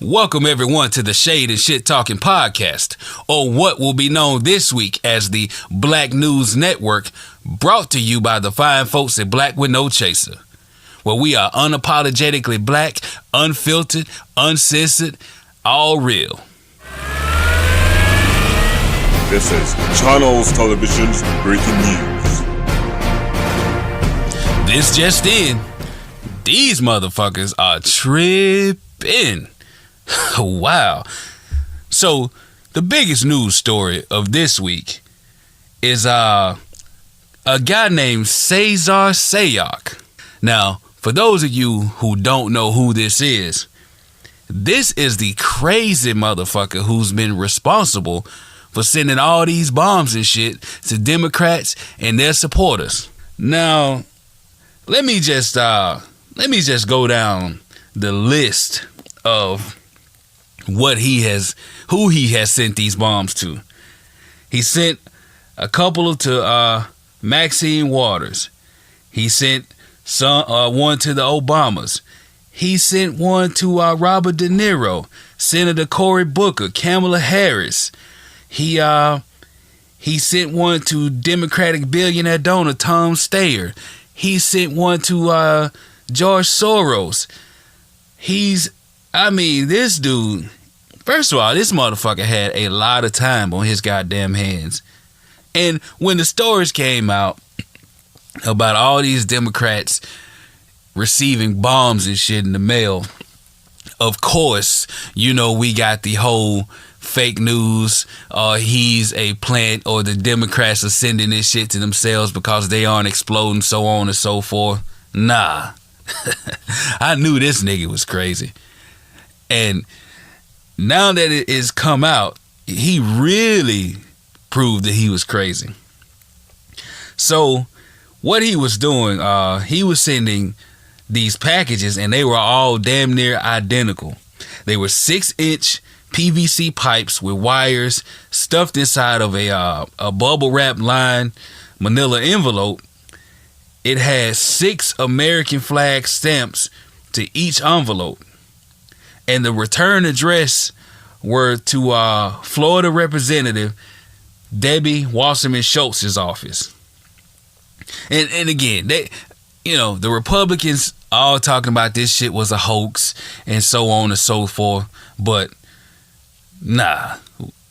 Welcome everyone to the Shade and Shit Talking Podcast, or what will be known this week as the Black News Network, brought to you by the fine folks at Black with No Chaser, where we are unapologetically black, unfiltered, uncensored, all real. This is Channels Television's breaking news. This just in, these motherfuckers are tripping. Wow. So the biggest news story of this week is a guy named Cesar Sayoc. Now, for those of you who don't know who this is the crazy motherfucker who's been responsible for sending all these bombs and shit to Democrats and their supporters. Now, let me just go down the list of who he has sent these bombs to. He sent a couple to Maxine Waters. He sent one to the Obamas. He sent one to Robert De Niro, Senator Cory Booker, Kamala Harris. He sent one to Democratic billionaire donor Tom Steyer. He sent one to George Soros. This dude, first of all, this motherfucker had a lot of time on his goddamn hands. And when the stories came out about all these Democrats receiving bombs and shit in the mail, of course, we got the whole fake news, he's a plant, or the Democrats are sending this shit to themselves because they aren't exploding, so on and so forth. Nah. I knew this nigga was crazy. And now that it has come out, he really proved that he was crazy. So what he was doing, he was sending these packages, and they were all damn near identical. They were 6-inch PVC pipes with wires stuffed inside of a bubble wrap lined manila envelope. It had 6 American flag stamps to each envelope. And the return address were to Florida Representative Debbie Wasserman Schultz's office. And again, the Republicans all talking about this shit was a hoax and so on and so forth. But nah,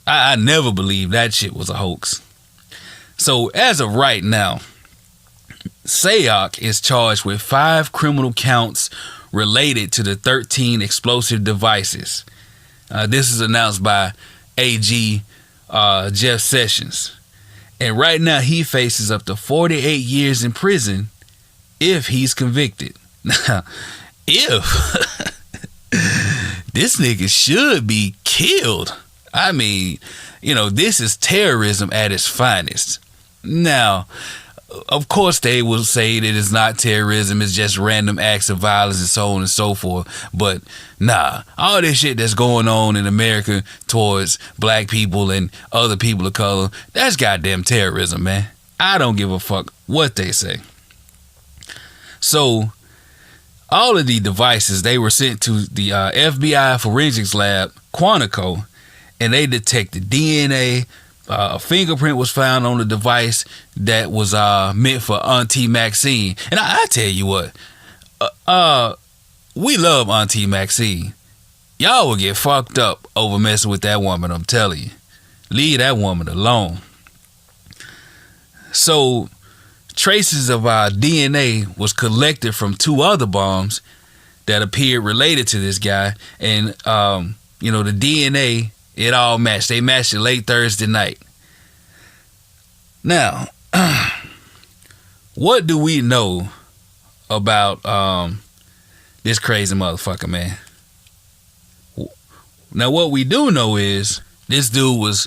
I never believed that shit was a hoax. So as of right now, Sayoc is charged with 5 criminal counts related to the 13 explosive devices. This is announced by AG Jeff Sessions. And right now he faces up to 48 years in prison if he's convicted. Now, if this nigga should be killed. This is terrorism at its finest. Now, of course, they will say that it's not terrorism, it's just random acts of violence and so on and so forth. But nah, all this shit that's going on in America towards black people and other people of color, that's goddamn terrorism, man. I don't give a fuck what they say. So, all of the devices, they were sent to the FBI forensics lab, Quantico, and they detected DNA. A fingerprint was found on the device that was meant for Auntie Maxine. And I tell you what, we love Auntie Maxine. Y'all will get fucked up over messing with that woman, I'm telling you. Leave that woman alone. So, traces of DNA was collected from 2 other bombs that appeared related to this guy. And, the DNA, it all matched. They matched it late Thursday night. Now, what do we know about this crazy motherfucker, man? Now, what we do know is this dude was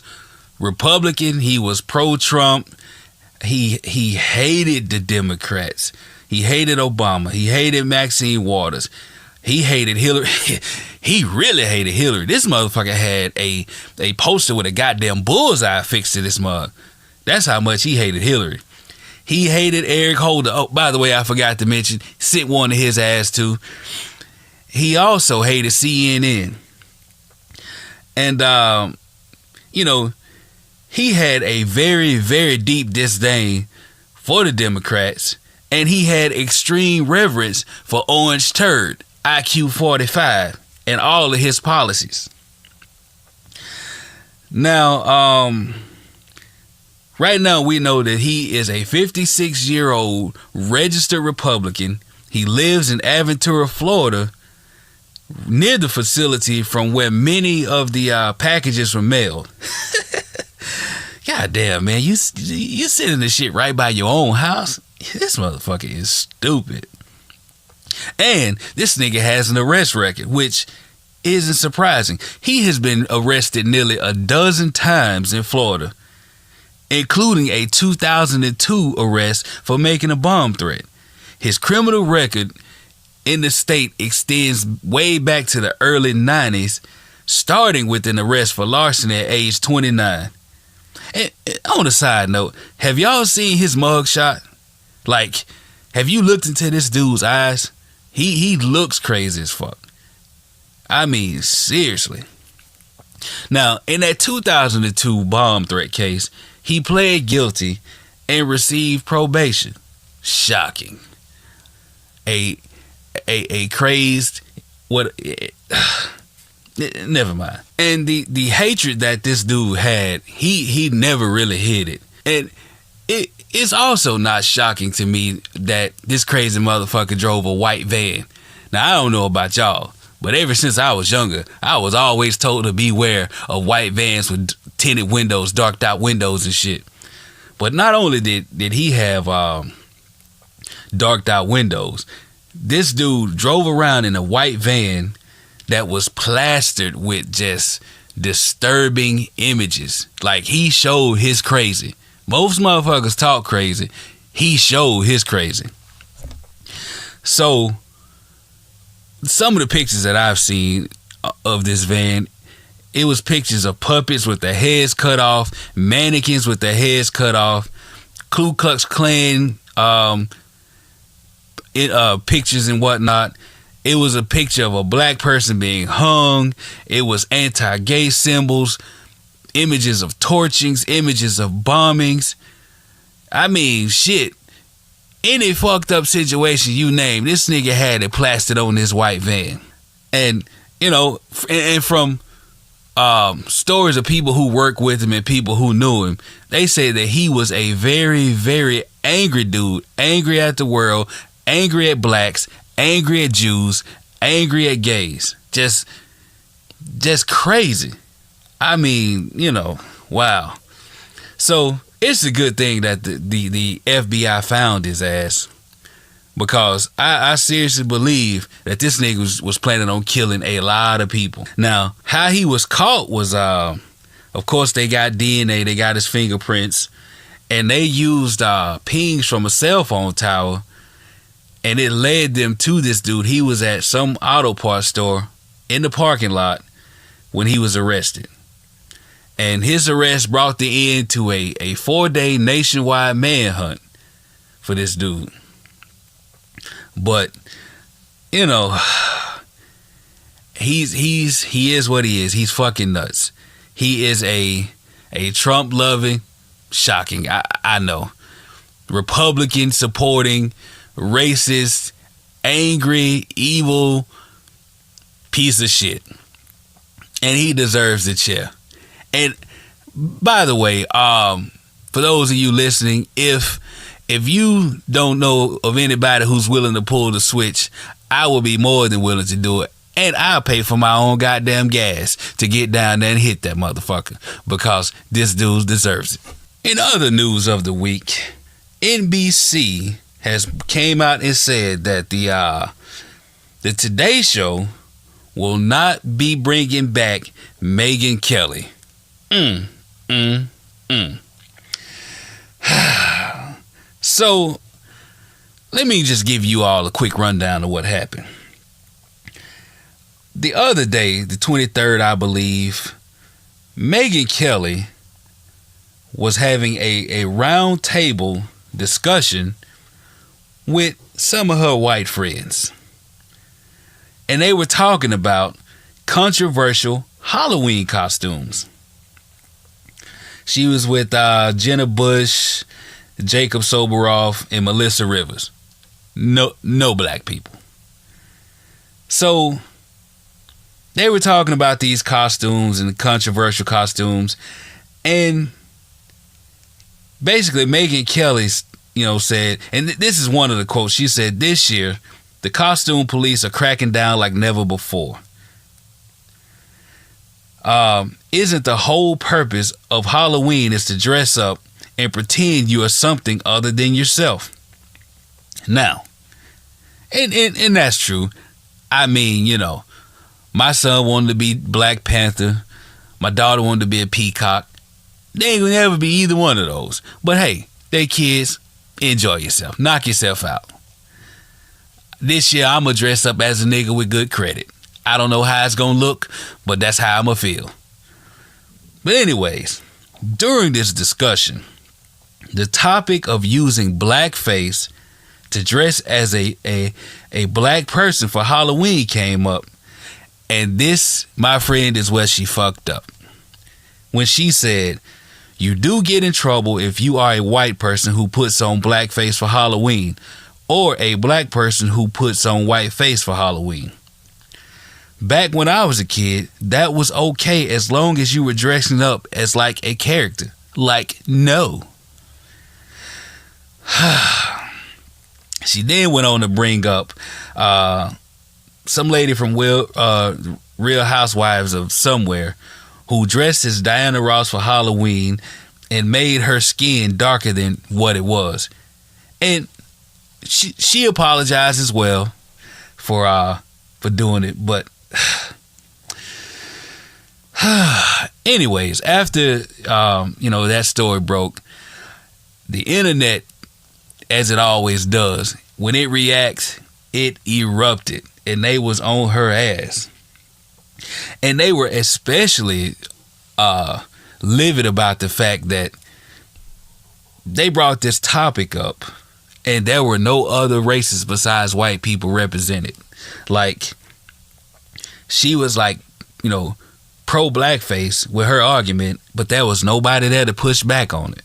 Republican. He was pro-Trump. He hated the Democrats. He hated Obama. He hated Maxine Waters. He hated Hillary. He really hated Hillary. This motherfucker had a poster with a goddamn bullseye fixed to this mug. That's how much he hated Hillary. He hated Eric Holder. Oh, by the way, I forgot to mention, sent one to his ass too. He also hated CNN. And, he had a very, very deep disdain for the Democrats, and he had extreme reverence for Orange Turd, IQ 45, and all of his policies. Now, right now we know that he is a 56-year-old registered Republican. He lives in Aventura, Florida, near the facility from where many of the packages were mailed. God damn, man, you sending this shit right by your own house? This motherfucker is stupid. And this nigga has an arrest record, which isn't surprising. He has been arrested nearly a dozen times in Florida, including a 2002 arrest for making a bomb threat. His criminal record in the state extends way back to the early 90s, starting with an arrest for larceny at age 29. And on a side note, have y'all seen his mugshot? Like, have you looked into this dude's eyes? He looks crazy as fuck. I mean, seriously. Now, in that 2002 bomb threat case, he pled guilty and received probation. Shocking. A crazed never mind. And the hatred that this dude had, he never really hid it. And it's also not shocking to me that this crazy motherfucker drove a white van. Now, I don't know about y'all, but ever since I was younger, I was always told to beware of white vans with tinted windows, darked out windows and shit. But not only did he have darked out windows, this dude drove around in a white van that was plastered with just disturbing images. Like, he showed his crazy. Most motherfuckers talk crazy. He showed his crazy. So, some of the pictures that I've seen of this van, it was pictures of puppets with their heads cut off, mannequins with their heads cut off, Ku Klux Klan pictures and whatnot. It was a picture of a black person being hung. It was anti-gay symbols, images of torchings, images of bombings. I mean, shit. Any fucked up situation you name, this nigga had it plastered on his white van. And, and from stories of people who worked with him and people who knew him, they say that he was a very, very angry dude. Angry at the world, angry at blacks, angry at Jews, angry at gays. Just crazy. I mean, wow. So it's a good thing that the FBI found his ass, because I seriously believe that this nigga was planning on killing a lot of people. Now, how he was caught was, of course, they got DNA, they got his fingerprints, and they used pings from a cell phone tower. And it led them to this dude. He was at some auto parts store in the parking lot when he was arrested. And his arrest brought the end to a 4-day nationwide manhunt for this dude. But, he is what he is. He's fucking nuts. He is a Trump-loving, shocking, I know, Republican supporting, racist, angry, evil piece of shit. And he deserves the chair. And by the way, for those of you listening, if you don't know of anybody who's willing to pull the switch, I will be more than willing to do it. And I'll pay for my own goddamn gas to get down there and hit that motherfucker, because this dude deserves it. In other news of the week, NBC has came out and said that the Today Show will not be bringing back Megyn Kelly. So, let me just give you all a quick rundown of what happened. The other day, the 23rd, I believe, Megyn Kelly was having a round table discussion with some of her white friends. And they were talking about controversial, Halloween costumes. She was with Jenna Bush, Jacob Soboroff, and Melissa Rivers. No black people. So they were talking about these costumes and the controversial costumes, and basically Megyn Kelly, said, and this is one of the quotes. She said, "This year, the costume police are cracking down like never before. Isn't the whole purpose of Halloween is to dress up and pretend you are something other than yourself?" Now, and that's true. I mean, my son wanted to be Black Panther. My daughter wanted to be a peacock. They ain't gonna never be either one of those. But hey, they kids. Enjoy yourself. Knock yourself out. This year, I'm gonna dress up as a nigga with good credit. I don't know how it's gonna look, but that's how I'm gonna feel. But anyways, during this discussion, the topic of using blackface to dress as a black person for Halloween came up. And this, my friend, is where she fucked up. When she said, "You do get in trouble if you are a white person who puts on blackface for Halloween, or a black person who puts on white face for Halloween. Back when I was a kid, that was okay as long as you were dressing up as like a character." Like, no. She then went on to bring up some lady from Real Housewives of somewhere who dressed as Diana Ross for Halloween and made her skin darker than what it was. And she apologized as well for doing it. But anyways, after that story broke, the internet, as it always does, when it reacts, it erupted, and they was on her ass. And they were especially livid about the fact that they brought this topic up and there were no other races besides white people represented. Like, she was like, pro blackface with her argument, but there was nobody there to push back on it.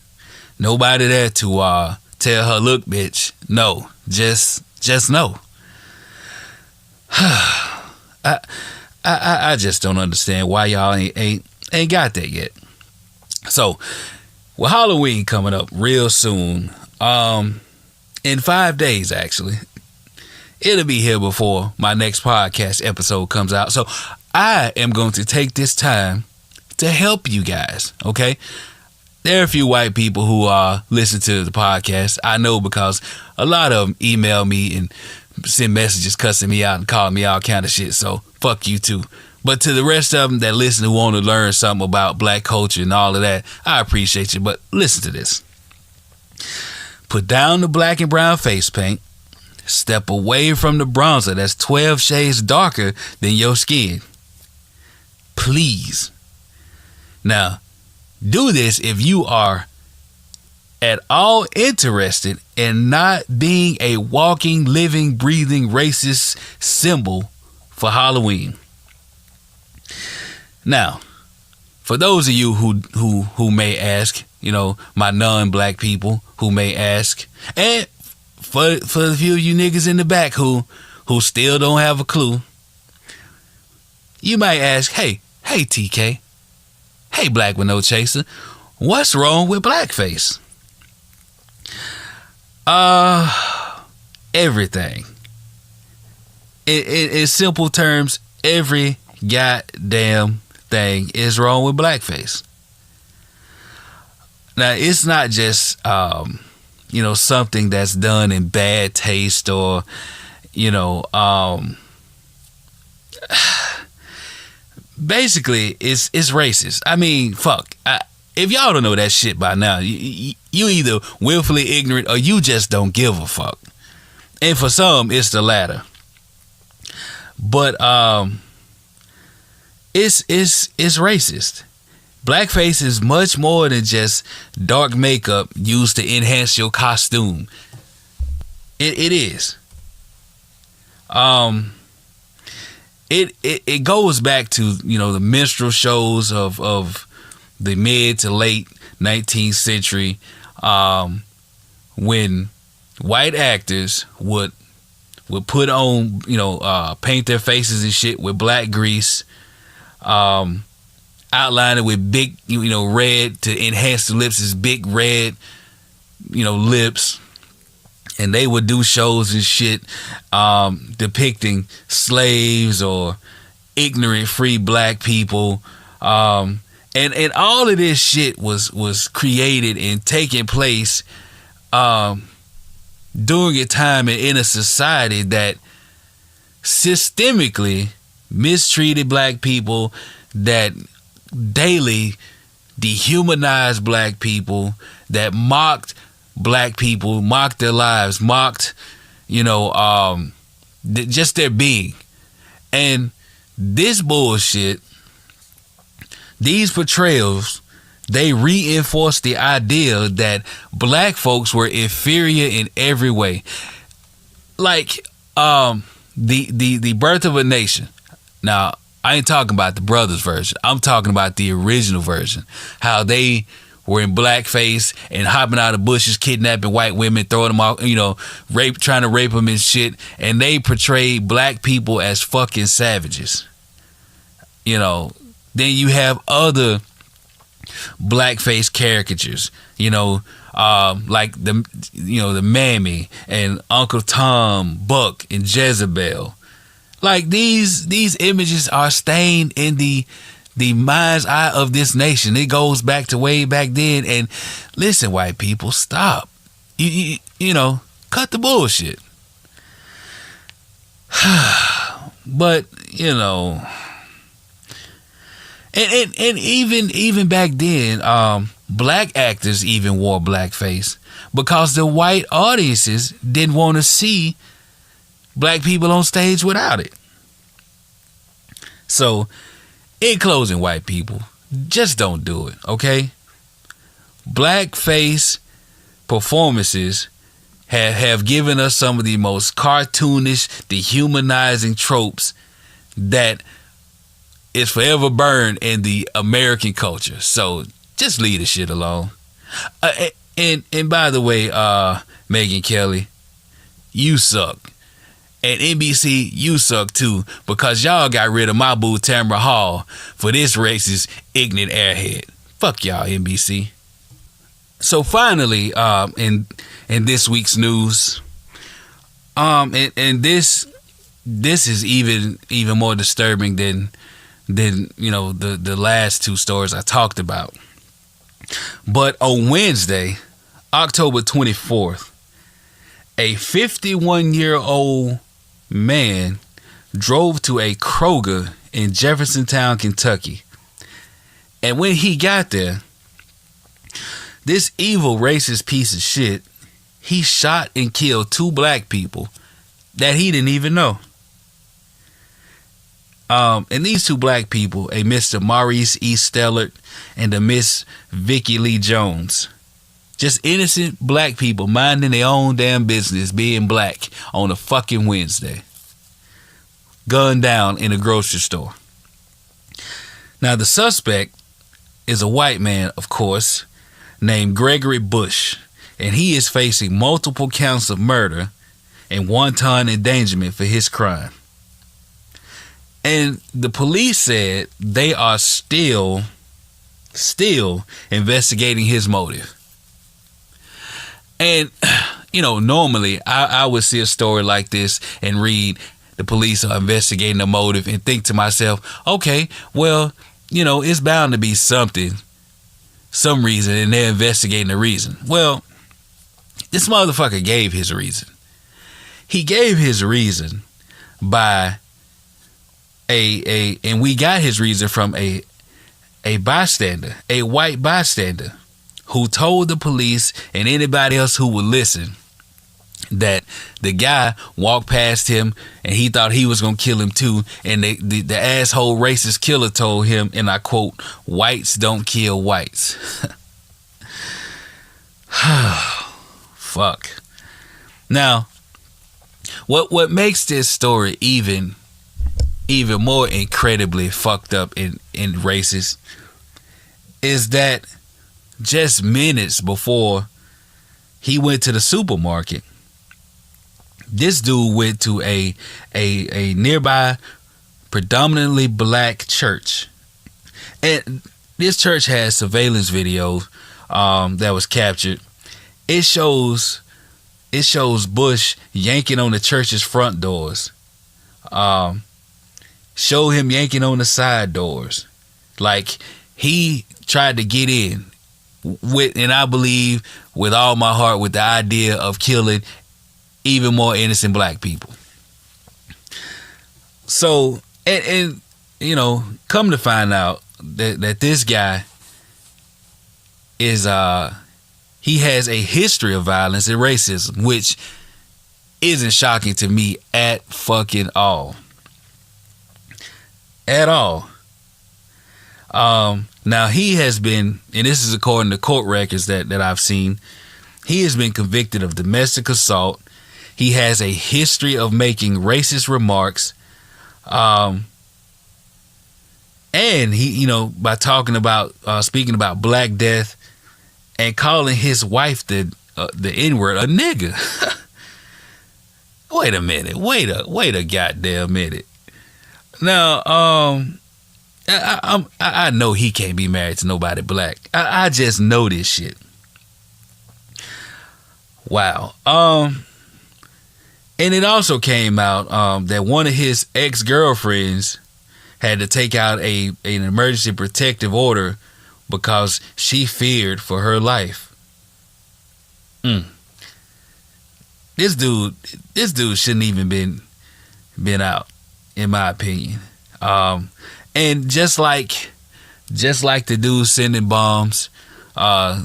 Nobody there to tell her, "Look, bitch, no, just no." I just don't understand why y'all ain't got that yet. So, with Halloween coming up real soon, in 5 days actually, it'll be here before my next podcast episode comes out. So, I am going to take this time to help you guys, okay? There are a few white people who listen to the podcast. I know, because a lot of them email me and send messages cussing me out and calling me all kind of shit. So fuck you too. But to the rest of them that listen, who want to learn something about black culture and all of that, I appreciate you. But listen to this. Put down the black and brown face paint. Step away from the bronzer that's 12 shades darker than your skin. Please. Now, do this if you are at all interested in not being a walking, living, breathing racist symbol for Halloween. Now, for those of you who may ask, my non-black people who may ask, and for the few of you niggas in the back who still don't have a clue, you might ask, hey TK, hey Black with No Chaser, what's wrong with blackface? Everything. In simple terms, every goddamn thing is wrong with blackface. Now, it's not just something that's done in bad taste or basically it's racist. I mean, fuck. If y'all don't know that shit by now, you either willfully ignorant or you just don't give a fuck. And for some, it's the latter. But it's racist. Blackface is much more than just dark makeup used to enhance your costume. It is. it goes back to, you know, the minstrel shows of the mid to late 19th century, when white actors would put on, you know, paint their faces and shit with black grease, outline it with big, you know, red to enhance the lips, as big red, you know, lips. And they would do shows and shit, depicting slaves or ignorant free black people. And all of this shit was created and taking place during a time and in a society that systemically mistreated black people, that daily dehumanized black people, that mocked black people, mocked their lives, mocked, you know, just their being. And this bullshit, these portrayals, they reinforce the idea that black folks were inferior in every way. Like the Birth of a Nation. Now, I ain't talking about the brothers version. I'm talking about the original version. How they were in blackface and hopping out of bushes, kidnapping white women, throwing them out, you know, trying to rape them and shit. And they portrayed black people as fucking savages. You know, then you have other blackface caricatures, you know, like the Mammy and Uncle Tom, Buck and Jezebel. Like these images are stained in the mind's eye of this nation. It goes back to way back then. And listen, white people, stop. You know, cut the bullshit. But, you know, and even back then, black actors even wore blackface because the white audiences didn't want to see black people on stage without it. So, in closing, white people, just don't do it, okay? Blackface performances have given us some of the most cartoonish, dehumanizing tropes that is forever burned in the American culture. So just leave the shit alone. And by the way, Megyn Kelly, you suck. And NBC, you suck too, because y'all got rid of my boo Tamara Hall for this racist, ignorant airhead. Fuck y'all, NBC. So finally, in this week's news, and this is even more disturbing than you know the last two stories I talked about. But on Wednesday, October 24th, a 51-year-old man drove to a Kroger in Jeffersontown, Kentucky. And when he got there, this evil racist piece of shit, he shot and killed two black people that he didn't even know. And these two black people, a Mr. Maurice E. Stellard and a Miss Vicky Lee Jones. Just innocent black people minding their own damn business, being black on a fucking Wednesday. Gunned down in a grocery store. Now the suspect is a white man, of course, named Gregory Bush, and he is facing multiple counts of murder and wanton endangerment for his crime. And the police said they are still investigating his motive. And, you know, normally I would see a story like this and read the police are investigating the motive and think to myself, okay, well, you know, it's bound to be something, some reason, and they're investigating the reason. Well, this motherfucker gave his reason. He gave his reason by and we got his reason from a bystander, a white bystander, who told the police and anybody else who would listen that the guy walked past him and he thought he was going to kill him too. And the asshole racist killer told him, and I quote, "Whites don't kill whites." Fuck. Now, what makes this story even even more incredibly fucked up and racist is that just minutes before he went to the supermarket, this dude went to a nearby predominantly black church. And this church has surveillance video that was captured. It shows Bush yanking on the church's front doors. Show him yanking on the side doors. Like he tried to get in with, and I believe with all my heart, with the idea of killing even more innocent black people. So, and you know, come to find out that this guy is he has a history of violence and racism, which isn't shocking to me at fucking all. At all. Now he has been, and this is according to court records that I've seen, he has been convicted of domestic assault. He has a history of making racist remarks. And he, you know, by talking about, speaking about Black Death and calling his wife the N-word, a nigga. Wait a minute. Wait a goddamn minute. Now, I know he can't be married to nobody black. I just know this shit. Wow. And it also came out that one of his ex-girlfriends had to take out an emergency protective order because she feared for her life. This dude shouldn't even been out, in my opinion. And just like the dude sending bombs,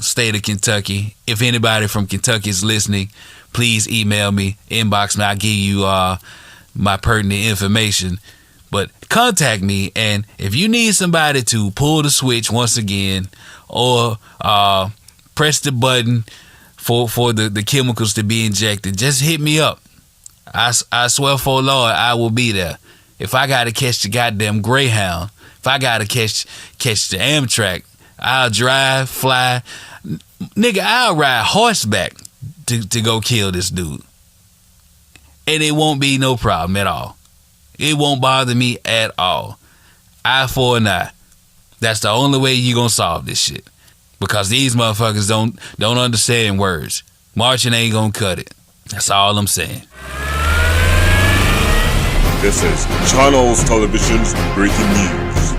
state of Kentucky. If anybody from Kentucky is listening, please email me, inbox me. I'll give you my pertinent information. But contact me, and if you need somebody to pull the switch once again, or press the button for the chemicals to be injected, just hit me up. I swear for Lord, I will be there. If I gotta catch the goddamn Greyhound, if I gotta catch the Amtrak, I'll drive, fly. Nigga, I'll ride horseback to go kill this dude. And it won't be no problem at all. It won't bother me at all. Eye for an eye. That's the only way you gonna solve this shit. Because these motherfuckers don't understand words. Marching ain't gonna cut it. That's all I'm saying. This is Channels Television's breaking news.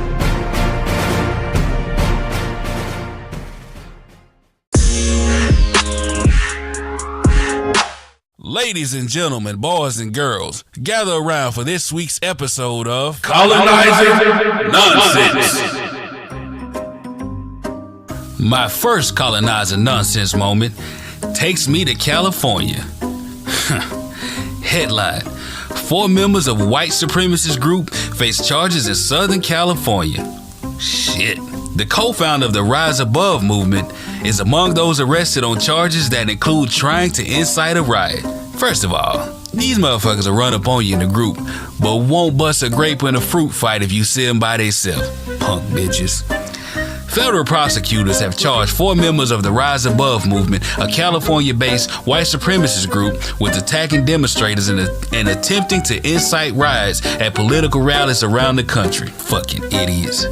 Ladies and gentlemen, boys and girls, gather around for this week's episode of Colonizing Nonsense. My first colonizing nonsense moment takes me to California. Headline: 4 members of white supremacist group face charges in Southern California. Shit. The co-founder of the Rise Above movement is among those arrested on charges that include trying to incite a riot. First of all, these motherfuckers will run up on you in a group, but won't bust a grape in a fruit fight if you see them by themselves. Punk bitches. Federal prosecutors have charged 4 members of the Rise Above movement, a California-based white supremacist group, with attacking demonstrators and attempting to incite riots at political rallies around the country. Fucking idiots.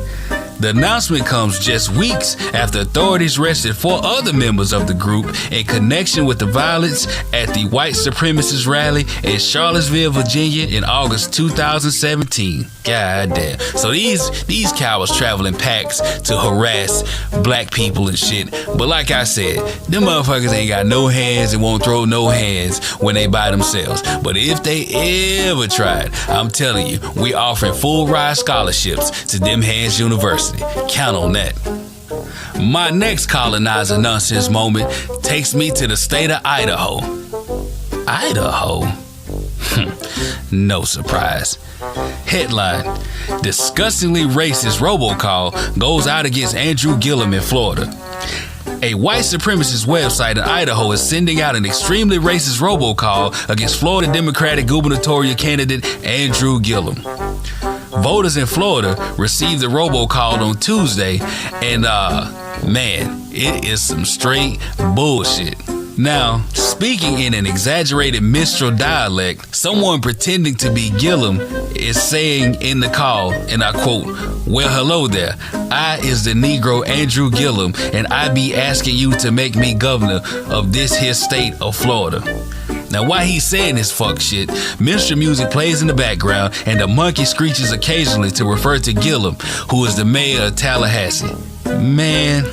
The announcement comes just weeks after authorities arrested 4 other members of the group in connection with the violence at the white supremacist rally in Charlottesville, Virginia in August 2017. God damn. So these cowards travel in packs to harass black people and shit. But like I said, them motherfuckers ain't got no hands and won't throw no hands when they by themselves. But if they ever tried, I'm telling you, we offering full ride scholarships to Them Hands University. Count on that. My next colonizer nonsense moment takes me to the state of Idaho. Idaho? No surprise. Headline: disgustingly racist robocall goes out against Andrew Gillum in Florida. A white supremacist website in Idaho is sending out an extremely racist robocall against Florida Democratic gubernatorial candidate Andrew Gillum. voters in Florida received the robocall on Tuesday, and man, it is some straight bullshit. Now, speaking in an exaggerated minstrel dialect, someone pretending to be Gillum is saying in the call, and I quote, "Well, hello there. I is the Negro Andrew Gillum, and I be asking you to make me governor of this here state of Florida." Now, while he's saying this fuck shit, minstrel music plays in the background, and the monkey screeches occasionally to refer to Gillum, who is the mayor of Tallahassee. Man,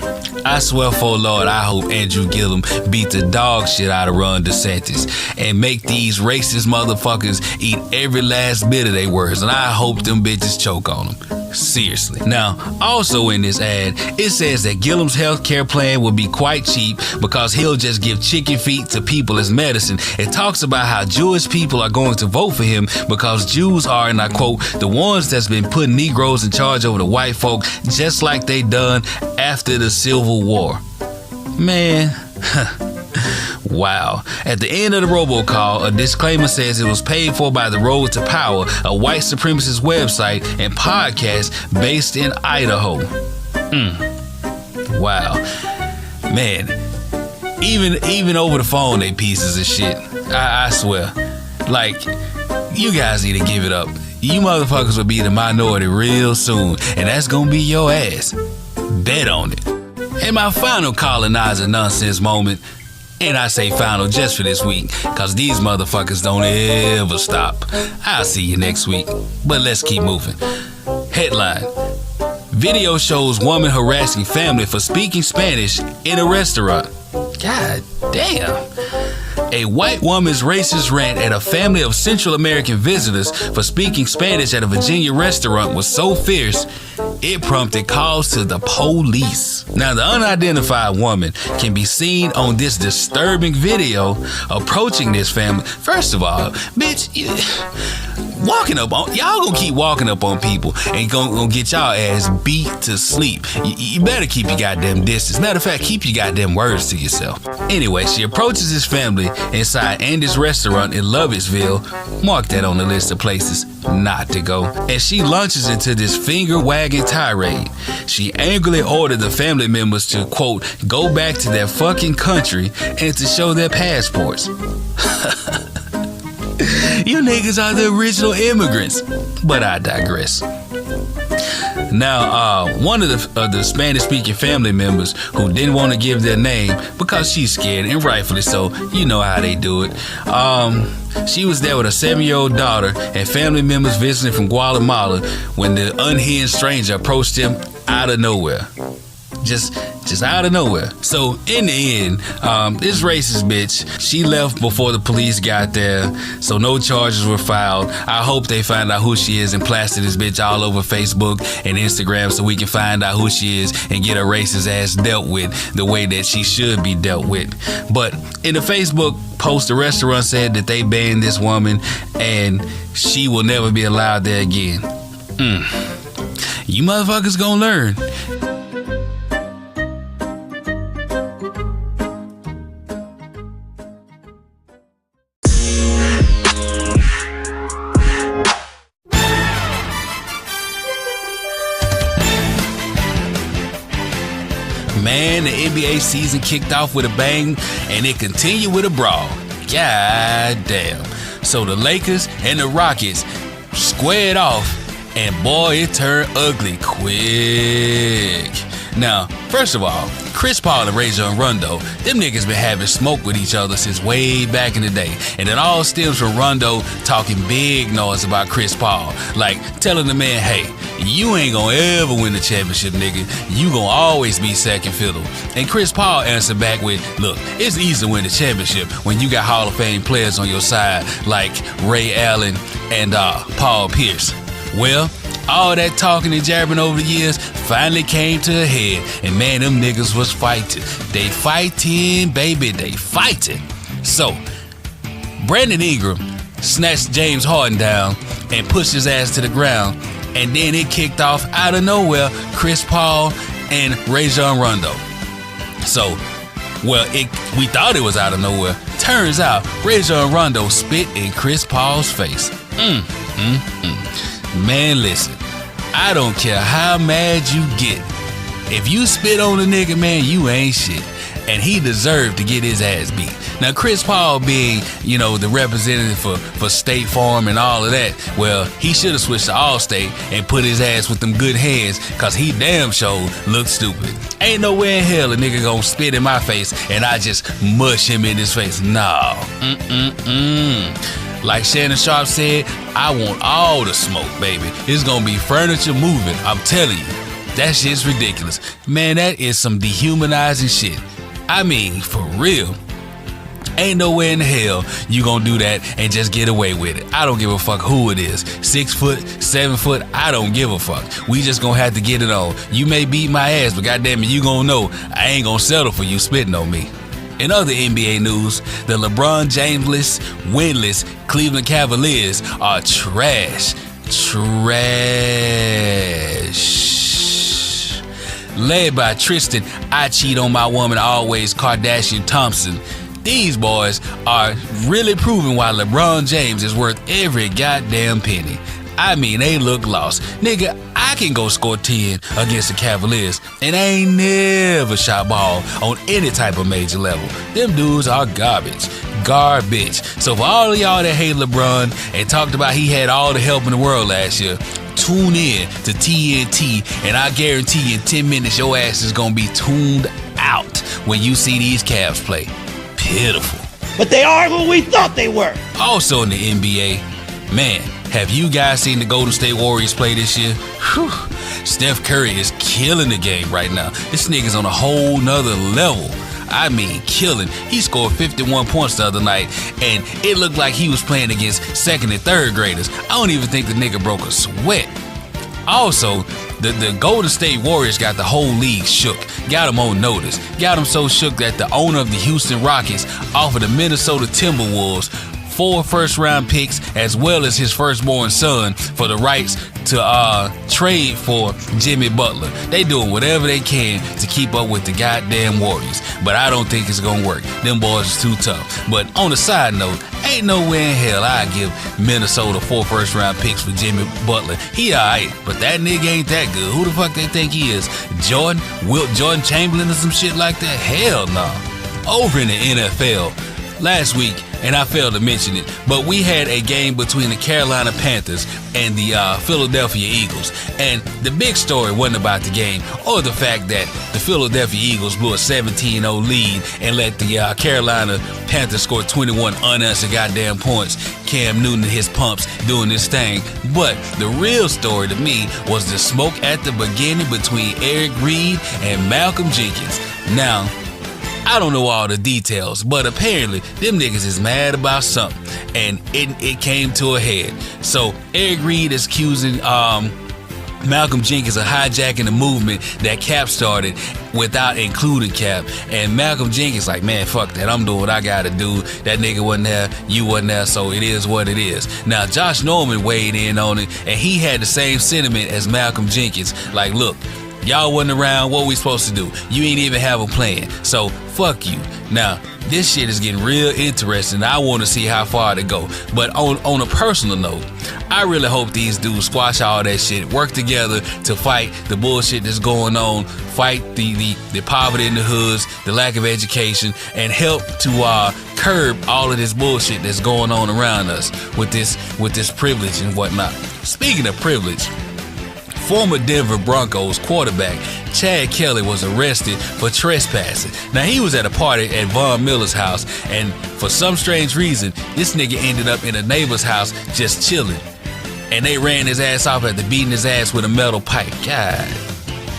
I swear for Lord, I hope Andrew Gillum beat the dog shit out of Ron DeSantis and make these racist motherfuckers eat every last bit of their words, and I hope them bitches choke on them. Seriously. Now, also in this ad, it says that Gillum's health care plan will be quite cheap because he'll just give chicken feet to people as medicine. It talks about how Jewish people are going to vote for him because Jews are, and I quote, the ones that's been putting Negroes in charge over the white folk, just like they done after the Civil War. Man, wow. At the end of the robocall, a disclaimer says it was paid for by the Road to Power, a white supremacist website and podcast based in Idaho. Wow. Man, even over the phone, they pieces of shit. I swear. Like, you guys need to give it up. You motherfuckers will be the minority real soon, and that's gonna be your ass. Bet on it. And my final colonizer nonsense moment, and I say final just for this week, cause these motherfuckers don't ever stop. I'll see you next week, but let's keep moving. Headline: Video shows woman harassing family for speaking Spanish in a restaurant. God damn. A white woman's racist rant at a family of Central American visitors for speaking Spanish at a Virginia restaurant was so fierce, it prompted calls to the police. Now, the unidentified woman can be seen on this disturbing video approaching this family. First of all, bitch, y'all gonna keep walking up on people and gonna get y'all ass beat to sleep. You better keep your goddamn distance. Matter of fact, keep your goddamn words to yourself. Anyway, she approaches his family inside Andy's restaurant in Lovettsville. Mark that on the list of places not to go. And she launches into this finger-wagging tirade. She angrily ordered the family members to, quote, go back to their fucking country and to show their passports. You niggas are the original immigrants. But I digress. Now, one of the Spanish-speaking family members who didn't want to give their name because she's scared, and rightfully so, you know how they do it. She was there with a 7-year-old daughter and family members visiting from Guatemala when the unhinged stranger approached him out of nowhere. Just out of nowhere. So in the end, this racist bitch, she left before the police got there, so no charges were filed. I hope they find out who she is and plaster this bitch all over Facebook and Instagram so we can find out who she is and get her racist ass dealt with the way that she should be dealt with. But in the Facebook post, the restaurant said that they banned this woman and she will never be allowed there again. You motherfuckers gonna learn. Man, the NBA season kicked off with a bang, and it continued with a brawl. God damn. So the Lakers and the Rockets squared off, and boy, it turned ugly quick. Now, first of all, Chris Paul and Rajon Rondo, them niggas been having smoke with each other since way back in the day. And it all stems from Rondo talking big noise about Chris Paul. Like, telling the man, hey, you ain't gonna ever win the championship, nigga. You gonna always be second fiddle. And Chris Paul answered back with, look, it's easy to win the championship when you got Hall of Fame players on your side like Ray Allen and Paul Pierce. Well, all that talking and jabbering over the years finally came to a head, and man, them niggas was fighting. They fighting, baby, they fighting. So, Brandon Ingram snatched James Harden down and pushed his ass to the ground, and then it kicked off out of nowhere, Chris Paul and Rajon Rondo. So, well, we thought it was out of nowhere. Turns out, Rajon Rondo spit in Chris Paul's face. Man, listen, I don't care how mad you get. If you spit on a nigga, man, you ain't shit. And he deserved to get his ass beat. Now, Chris Paul being, the representative for State Farm and all of that, well, he should have switched to Allstate and put his ass with them good hands, cause he damn sure looked stupid. Ain't nowhere in hell a nigga gonna spit in my face and I just mush him in his face. No. Like Shannon Sharp said, I want all the smoke, baby. It's gonna be furniture moving, I'm telling you. That shit's ridiculous. Man, that is some dehumanizing shit. I mean, for real. Ain't nowhere in hell you gonna do that and just get away with it. I don't give a fuck who it is. 6 foot, 7 foot, I don't give a fuck. We just gonna have to get it on. You may beat my ass, but goddamn it, you gonna know I ain't gonna settle for you spitting on me. In other NBA news, the LeBron James-less, winless Cleveland Cavaliers are trash. Led by Tristan, I cheat on my woman always, Kardashian Thompson. These boys are really proving why LeBron James is worth every goddamn penny. I mean, they look lost. Nigga, I can go score 10 against the Cavaliers, and I ain't never shot ball on any type of major level. Them dudes are garbage. So for all of y'all that hate LeBron and talked about he had all the help in the world last year, tune in to TNT, and I guarantee you in 10 minutes your ass is gonna be tuned out when you see these Cavs play. Pitiful. But they are who we thought they were. Also in the NBA, man, have you guys seen the Golden State Warriors play this year? Whew. Steph Curry is killing the game right now. This nigga's on a whole nother level. I mean, killing. He scored 51 points the other night, and it looked like he was playing against second and third graders. I don't even think the nigga broke a sweat. Also, the Golden State Warriors got the whole league shook. Got them on notice. Got them so shook that the owner of the Houston Rockets offered the Minnesota Timberwolves 4 first-round picks as well as his firstborn son for the rights to trade for Jimmy Butler. They doing whatever they can to keep up with the goddamn Warriors, but I don't think it's gonna work. Them boys is too tough. But on the side note, ain't nowhere in hell I give Minnesota 4 first-round picks for Jimmy Butler. He alright, but that nigga ain't that good. Who the fuck they think he is? Wilt Jordan Chamberlain or some shit like that? Hell no. Over in the NFL, last week, and I failed to mention it, but we had a game between the Carolina Panthers and the Philadelphia Eagles. And the big story wasn't about the game or the fact that the Philadelphia Eagles blew a 17-0 lead and let the Carolina Panthers score 21 unanswered goddamn points. Cam Newton and his pumps doing this thing. But the real story to me was the smoke at the beginning between Eric Reid and Malcolm Jenkins. Now, I don't know all the details, but apparently them niggas is mad about something, and it came to a head. So Eric Reid is accusing Malcolm Jenkins of hijacking the movement that Cap started without including Cap, and Malcolm Jenkins like, man, fuck that, I'm doing what I gotta do. That nigga wasn't there, you wasn't there, so it is what it is. Now Josh Norman weighed in on it, and he had the same sentiment as Malcolm Jenkins. Like, look, y'all wasn't around, what we supposed to do? You ain't even have a plan, so fuck you. Now, this shit is getting real interesting. I want to see how far to go. But on a personal note, I really hope these dudes squash all that shit, work together to fight the bullshit that's going on, fight the poverty in the hoods, the lack of education, and help to curb all of this bullshit that's going on around us with this privilege and whatnot. Speaking of privilege, former Denver Broncos quarterback Chad Kelly was arrested for trespassing. Now, he was at a party at Von Miller's house, and for some strange reason, this nigga ended up in a neighbor's house just chilling. And they ran his ass off after beating his ass with a metal pipe. God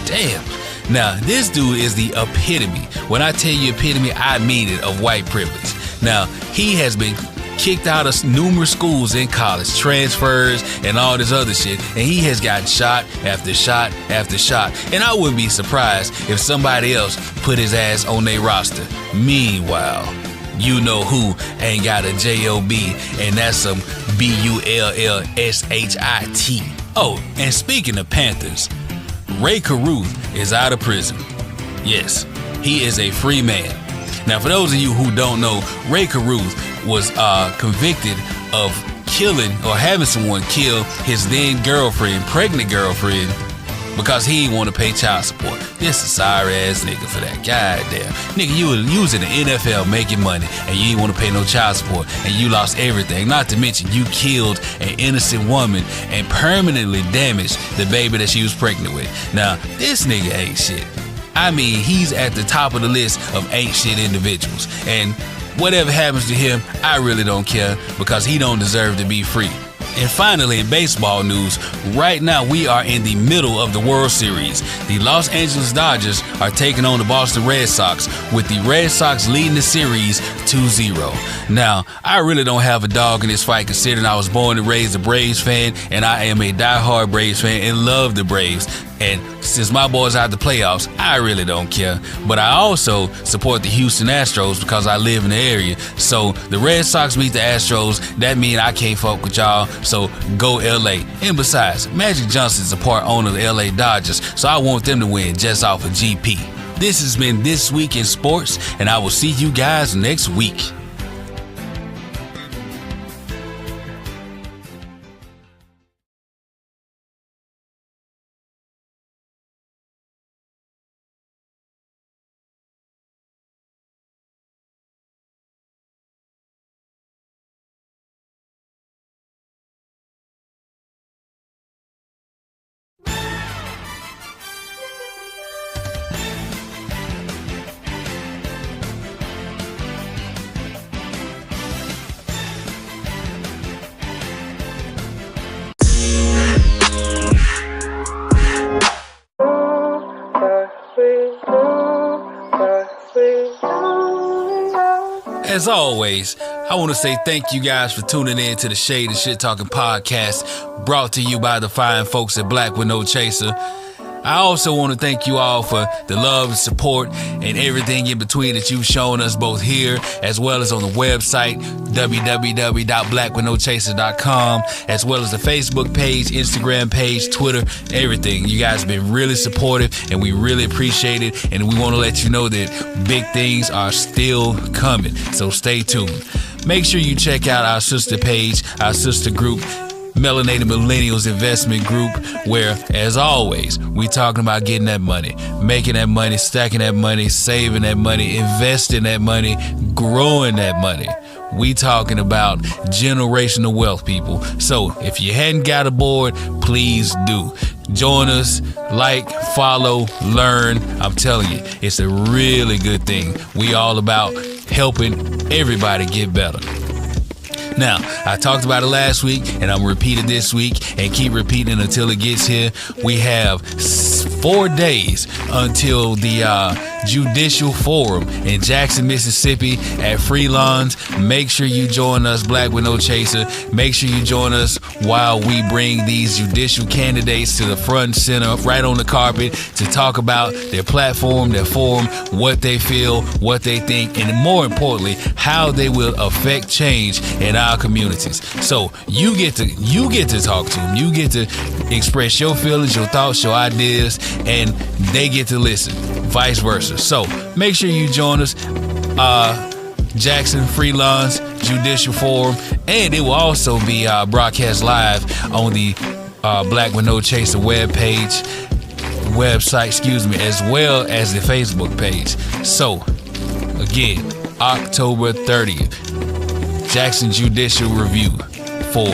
damn. Now, this dude is the epitome. When I tell you epitome, I mean it, of white privilege. Now, he has been kicked out of numerous schools in college, transfers, and all this other shit, and he has gotten shot after shot after shot. And I wouldn't be surprised if somebody else put his ass on their roster. Meanwhile, you know who ain't got a J-O-B, and that's some B-U-L-L-S-H-I-T. Oh, and speaking of Panthers, Ray Caruth is out of prison. Yes, he is a free man. Now, for those of you who don't know, Ray Caruth was convicted of killing or having someone kill his then girlfriend, pregnant girlfriend, because he didn't want to pay child support. This a sorry ass nigga for that. Goddamn. Nigga, you was in the NFL making money and you didn't want to pay no child support and you lost everything. Not to mention you killed an innocent woman and permanently damaged the baby that she was pregnant with. Now, this nigga ain't shit. I mean, he's at the top of the list of ain't shit individuals. And whatever happens to him, I really don't care because he don't deserve to be free. And finally, in baseball news, right now we are in the middle of the World Series. The Los Angeles Dodgers are taking on the Boston Red Sox, with the Red Sox leading the series 2-0. Now, I really don't have a dog in this fight, considering I was born and raised a Braves fan, and I am a diehard Braves fan and love the Braves. And since my boys are out the playoffs, I really don't care. But I also support the Houston Astros because I live in the area. So the Red Sox meet the Astros. That means I can't fuck with y'all. So go LA. And besides, Magic Johnson's a part owner of the LA Dodgers. So I want them to win just off of GP. This has been This Week in Sports, and I will see you guys next week. As always, I want to say thank you guys for tuning in to the Shade and Shit Talking podcast, brought to you by the fine folks at Black with No Chaser. I also want to thank you all for the love and support and everything in between that you've shown us, both here as well as on the website, www.blackwithnochaser.com, as well as the Facebook page, Instagram page, Twitter, everything. You guys have been really supportive and we really appreciate it. And we want to let you know that big things are still coming. So stay tuned. Make sure you check out our sister page, our sister group, Melanated Millennials Investment Group, where, as always, we talking about getting that money, making that money, stacking that money, saving that money, investing that money, growing that money. We talking about generational wealth, people. So if you hadn't got aboard, please do. Join us, like, follow, learn. I'm telling you, it's a really good thing. We all about helping everybody get better. Now, I talked about it last week, and I'm repeating this week and keep repeating until it gets here. We have 4 days until the Judicial Forum in Jackson, Mississippi at Freelawns. Make sure you join us, Black with No Chaser. Make sure you join us while we bring these judicial candidates to the front and center, right on the carpet, to talk about their platform, their forum, what they feel, what they think, and more importantly, how they will affect change in our communities. So you get to talk to them. You get to express your feelings, your thoughts, your ideas, and they get to listen. Vice versa. So make sure you join us, Jackson Freelawns Judicial Forum, and it will also be broadcast live on the Black with No Chaser website, as well as the Facebook page. So again, October 30th, Jackson Judicial Review 4.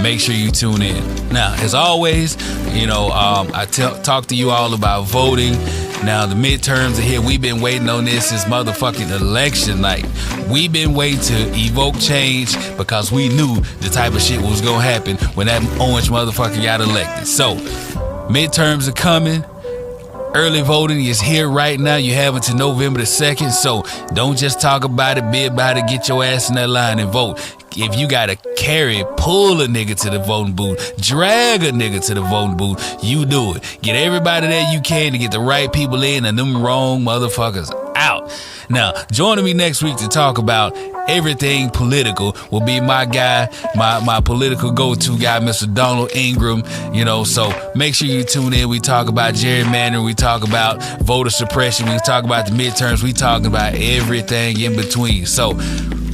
Make sure you tune in. Now, as always, I talk to you all about voting. Now, the midterms are here. We've been waiting on this since motherfucking election night. We've been waiting to evoke change because we knew the type of shit was going to happen when that orange motherfucker got elected. So, midterms are coming. Early voting is here right now. You have until November the 2nd. So don't just talk about it, be about it. Get your ass in that line and vote. If you got to pull a nigga to the voting booth, drag a nigga to the voting booth, you do it. Get everybody there you can to get the right people in and them wrong motherfuckers out. Now, joining me next week to talk about everything political will be my guy, my political go-to guy, Mr. Donald Ingram. So make sure you tune in. We talk about gerrymandering, we talk about voter suppression, we talk about the midterms, we talking about everything in between. So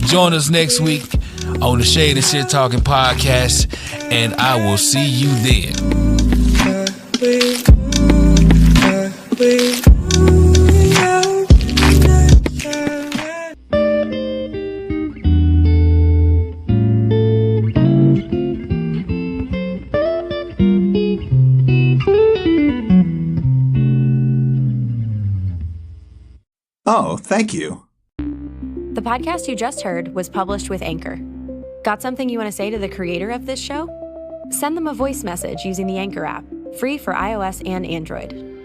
join us next week. on the Shade and Shit Talking podcast, and I will see you then. Oh, thank you. The podcast you just heard was published with Anchor. Got something you want to say to the creator of this show? Send them a voice message using the Anchor app, free for iOS and Android.